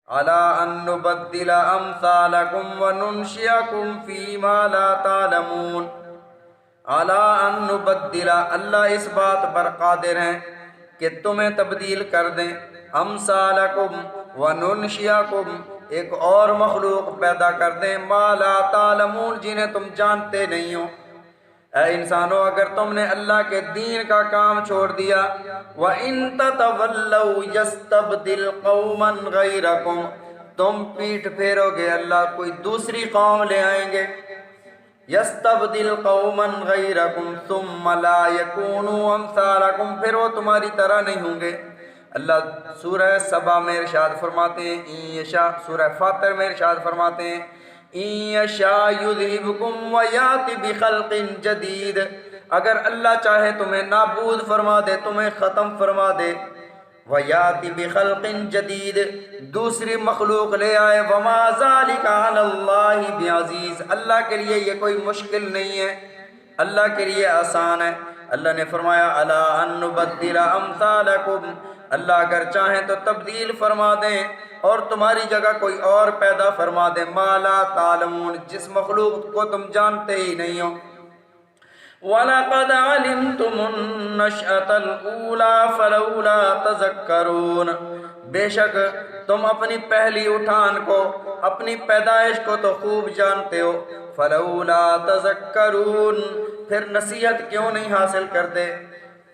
अला अन नुबद्दिल अमसालकुम व नुनशियकुम फीमा ला तालमून। अला अन नुबद्दिल, अल्लाह इस बात पर कादिर हैं कि तुम्हें तब्दील कर दें, अमसालकुम व नुनशियकुम, एक और मखलूक पैदा कर दें, मा ला तालमून, जिन्हें तुम जानते नहीं हो। ऐ इंसानों, अगर तुमने अल्लाह के दीन का काम छोड़ दिया, व इन ततवल्लौ यस्तब्दिल कौमन गैरकुम, तुम पीठ फेरोगे अल्लाह कोई दूसरी कौम ले आएंगे। यस्तब्दिल कौमन गैरकुम सुम्मा ला यकूनु अमसालकुम, फिर वो तुम्हारी तरह नहीं होंगे। अल्लाह सूरह सबा में इरशाद फरमाते हैं, ईशा सूरह फातिर में इरशाद फरमाते हैं, ईशा युज़हिबकुम व याति बिखल्क़िन जदीद, अगर अल्लाह चाहे तुम्हें नाबूद फरमा दे, तुम्हें ख़त्म फरमा दे, व याति बिखल्क़िन जदीद, दूसरी मखलूक ले आए, वमा ज़ालिका अलल्लाहि बिअज़ीज़, अल्लाह के लिए ये कोई मुश्किल नहीं है, अल्लाह के लिए आसान है। अल्लाह ने फरमाया अला अन नुबद्दिल अमसालकुम, अल्लाह अगर चाहें तो तब्दील फरमा दें और तुम्हारी जगह कोई और पैदा फरमा दें, माला तालमून, जिस मखलूक को तुम जानते ही नहीं हो। वलक़द अलिमतुमुन नशअतल ऊला फलौला तज़क्करून, बेशक तुम अपनी पहली उठान को, अपनी पैदाइश को तो खूब जानते हो, फलौला तज़क्करून, फिर नसीहत क्यों नहीं हासिल करते।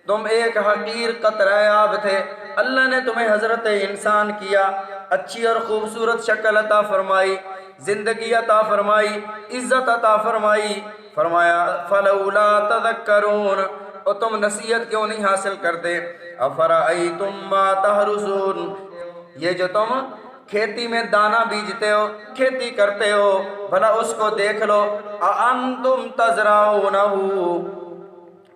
तुम एक हकीर कतरा आब थे, अल्लाह ने तुम्हें हजरत इंसान किया, अच्छी और खूबसूरत शक्ल अता फरमाई, जिंदगी अता फरमाई, इज्जत अता फरमाई, फरमाया फलौला तज़क्करून, और तुम नसीहत क्यों नहीं हासिल करते। अफरअयतुम मा तहरुसून, ये जो तुम खेती में दाना बीजते हो, खेती करते हो, भला उसको देख लो, अअंतुम तज़रऊनहु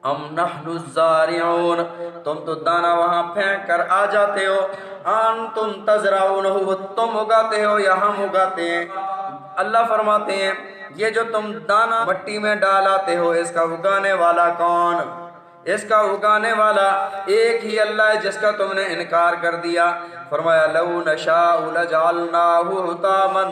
अम नहनु ज़ारिऊन, तुम तो दाना वहाँ फेंक कर आ जाते हो, अंतुम तज़रऊनहु, तुम उगाते हो या हम उगाते हैं। अल्लाह फरमाते हैं ये जो तुम दाना मट्टी में डालाते हो, इसका उगाने वाला कौन? इसका उगाने वाला एक ही अल्लाह है, जिसका तुमने इनकार कर दिया। फरमाया लौ नशाउ लजअलनाहु हुतामन,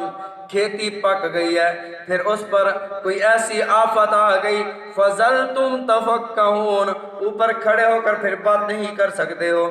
खेती पक गई है, फिर उस पर कोई ऐसी आफत आ गई, फज़लतुम तफक्कहून, ऊपर खड़े होकर फिर बात नहीं कर सकते हो,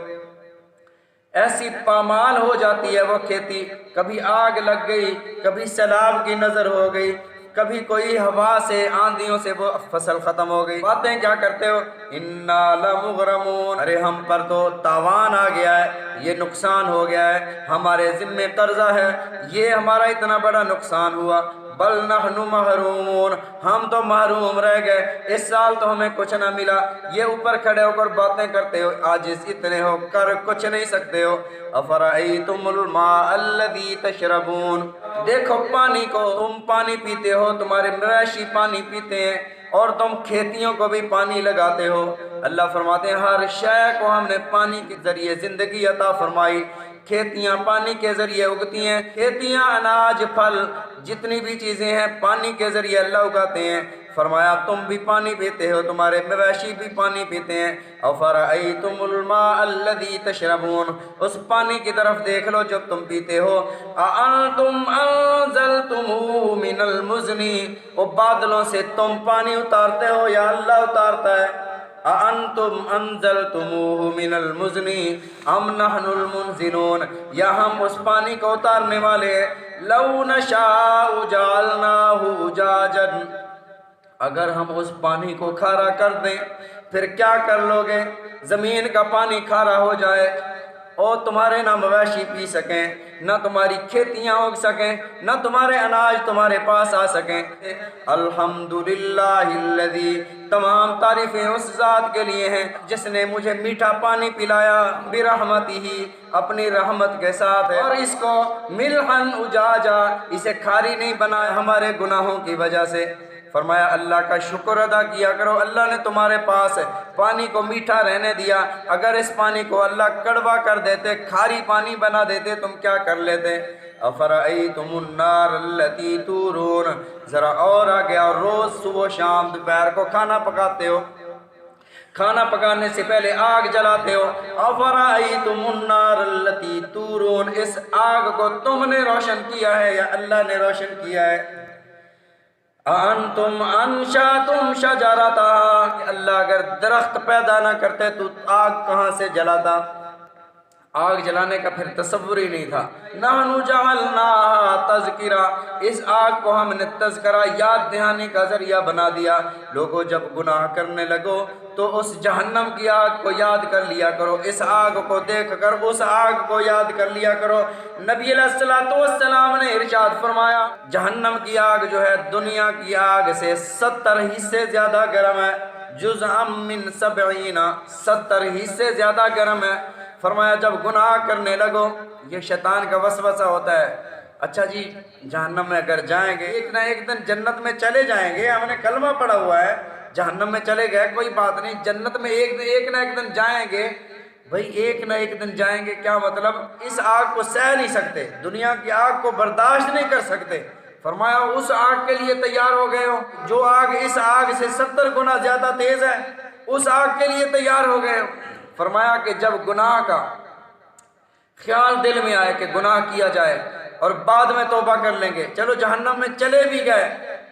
ऐसी पामाल हो जाती है वो खेती। कभी आग लग गई, कभी सैलाब की नज़र हो गई, कभी कोई हवा से, आंधियों से वो फसल खत्म हो गई। बातें क्या करते हो, इन्ना लमुग़रमून, अरे हम पर तो तावान आ गया है, ये नुकसान हो गया है, हमारे ज़िम्मे कर्जा है, ये हमारा इतना बड़ा नुकसान हुआ। बल नहनु महरूमून, हम तो महरूम रह गए, इस साल तो हमें कुछ ना मिला। ये ऊपर खड़े होकर बातें करते हो, आजिज़ इतने हो, कर कुछ नहीं सकते हो। अफरअयतुमुल माअल्लज़ी तशरबून, देखो पानी को, तुम पानी पीते हो, तुम्हारे मवेशी पानी पीते हैं, और तुम खेतियों को भी पानी लगाते हो। अल्लाह फरमाते हैं हर शय को हमने पानी के जरिए ज़िंदगी अता फरमाई। खेतियाँ पानी के ज़रिए उगती हैं, खेतियाँ, अनाज, फल, जितनी भी चीज़ें हैं पानी के ज़रिए अल्लाह उगाते हैं। फरमाया तुम भी पानी पीते हो, तुम्हारे मवेशी भी पानी पीते हैं। अफरअयतुमुल माअल्लज़ी तशरबून, उस पानी की तरफ देख लो जो तुम पीते हो। अअंतुम अंज़लतुमूहु मिनल मुज़नी, वो बादलों से तुम पानी उतारते हो या अल्लाह उतारता है। अअंतुम अंज़लतुमूहु मिनल मुज़नी अम नहनुल मुनज़िलून, या हम उस पानी को उतारने वाले हैं। लौ नशाउ जअलनाहु उजाजन, अगर हम उस पानी को खारा कर दें, फिर क्या कर लोगे? ज़मीन का पानी खारा हो जाए और तुम्हारे ना मवेशी पी सकें, ना तुम्हारी खेतियाँ उग सकें, ना तुम्हारे अनाज तुम्हारे पास आ सकें। अल्हम्दुलिल्लाहिल्लज़ी, तमाम तारीफ़ें उस ज़ात के लिए हैं जिसने मुझे मीठा पानी पिलाया, बिरहमतिही, अपनी रहमत के साथ है, और इसको मिल्हन उजाजा, इसे खारी नहीं बनाया हमारे गुनाहों की वजह से। फरमाया अल्लाह का शुक्र अदा किया करो, अल्लाह ने तुम्हारे पास पानी को मीठा रहने दिया। अगर इस पानी को अल्लाह कड़वा कर देते, खारी पानी बना देते, तुम क्या कर लेते? अफरअयतुमुन नार अल्लती तूरून, जरा और आ गया, रोज सुबह शाम दोपहर को खाना पकाते हो, کھانا پکانے سے پہلے آگ جلاتے ہو. افرأیتم النار التی تورون، اس آگ کو تم نے روشن کیا ہے یا اللہ نے روشن کیا ہے؟ انتم انشأتم شجرتها، اللہ اگر درخت پیدا نہ کرتے تو آگ کہاں سے جلاتا؟ آگ جلانے کا پھر تصور ہی نہیں تھا. نحن جعلناها تذکرہ، اس آگ کو ہم نے تذکرہ، یاد دہانی کا ذریعہ بنا دیا. لوگوں جب گناہ کرنے لگو تو اس جہنم کی آگ کو یاد کر لیا کرو، اس آگ کو دیکھ کر اس آگ کو یاد کر لیا کرو. نبی علیہ السلام نے ارشاد فرمایا جہنم کی آگ جو ہے دنیا کی آگ سے 70 حصے زیادہ گرم ہے. جزءا من 70، 70 حصے زیادہ گرم ہے. فرمایا جب گناہ کرنے لگو، یہ شیطان کا وسوسہ ہوتا ہے، اچھا جی جہنم میں اگر جائیں گے ایک نہ ایک دن جنت میں چلے جائیں گے، ہم نے کلمہ پڑھا ہوا ہے، جہنم میں چلے گئے کوئی بات نہیں، جنت میں ایک نہ ایک دن جائیں گے. بھئی ایک نہ ایک دن جائیں گے کیا مطلب؟ اس آگ کو سہ نہیں سکتے، دنیا کی آگ کو برداشت نہیں کر سکتے. فرمایا اس آگ کے لیے تیار ہو گئے ہو جو آگ اس آگ سے 70 گنا زیادہ تیز ہے، اس آگ کے لیے تیار ہو گئے ہو. فرمایا کہ جب گناہ کا خیال دل میں آئے کہ گناہ کیا جائے اور بعد میں توبہ کر لیں گے، چلو جہنم میں چلے بھی گئے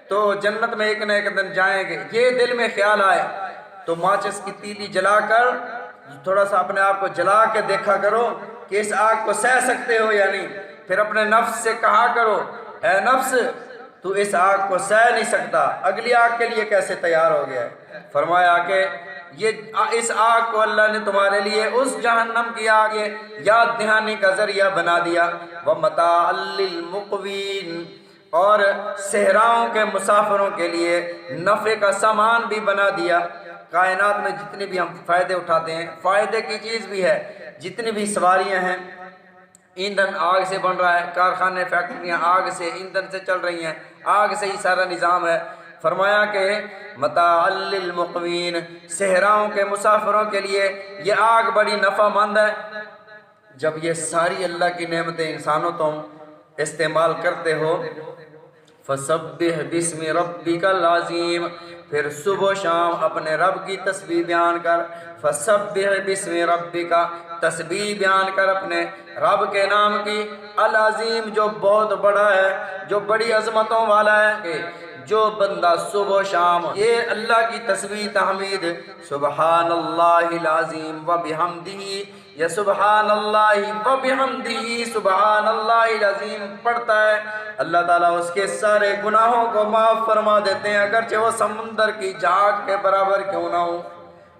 تو جنت میں ایک نہ ایک دن جائیں گے، یہ دل میں خیال آئے تو ماچس کی تیلی جلا کر تھوڑا سا اپنے آپ کو جلا کے دیکھا کرو کہ اس آگ کو سہ سکتے ہو یا نہیں. پھر اپنے نفس سے کہا کرو اے نفس تو اس آگ کو سہ نہیں سکتا، اگلی آگ کے لیے کیسے تیار ہو گیا ہے. فرمایا کہ اس آگ کو اللہ نے تمہارے لیے اس جہنم کی آگ یاد دہانی کا ذریعہ بنا دیا. وَمَتَاعًا لِّلْمُقْوِينَ، اور صحراؤں کے مسافروں کے لیے نفع کا سامان بھی بنا دیا. کائنات میں جتنے بھی ہم فائدے اٹھاتے ہیں، فائدے کی چیز بھی ہے، جتنی بھی سواریاں ہیں، ایندھن آگ سے بن رہا ہے، کارخانے فیکٹریاں آگ سے ایندھن سے چل رہی ہیں، آگ سے ہی سارا نظام ہے. فرمایا کہ متاعا للمقوین، صحراؤں کے مسافروں کے لیے یہ آگ بڑی نفع مند ہے. جب یہ ساری اللہ کی نعمتیں انسانوں تم استعمال کرتے ہو، فسبح بسم ربک العظیم، پھر صبح و شام اپنے رب کی تسبیح بیان کر. فسبح بسم ربک، تسبیح بیان کر اپنے رب کے نام کی، العظیم جو بہت بڑا ہے، جو بڑی عظمتوں والا ہے. کہ جو بندہ صبح و شام یہ اللہ کی تسبیح تحمید سبحان اللہ العظیم و بحمدہ یا سبحان اللہ و بحمدہ سبحان اللہ العظیم پڑھتا ہے، اللہ تعالیٰ اس کے سارے گناہوں کو معاف فرما دیتے ہیں، اگرچہ وہ سمندر کی جھاگ کے برابر کیوں نہ ہو.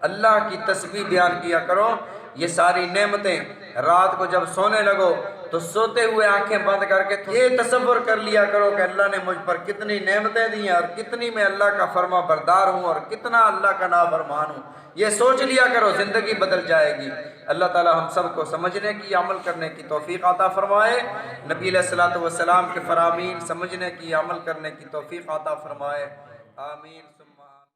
اللہ کی تسبیح بیان کیا کرو. یہ ساری نعمتیں رات کو جب سونے لگو تو سوتے ہوئے آنکھیں بند کر کے یہ تصور کر لیا کرو کہ اللہ نے مجھ پر کتنی نعمتیں دی ہیں اور کتنی میں اللہ کا فرما بردار ہوں اور کتنا اللہ کا نافرمان ہوں. یہ سوچ لیا کرو، زندگی بدل جائے گی. اللہ تعالی ہم سب کو سمجھنے کی، عمل کرنے کی توفیق عطا فرمائے. نبی علیہ الصلوۃ والسلام کے فرامین سمجھنے کی، عمل کرنے کی توفیق عطا فرمائے. آمین.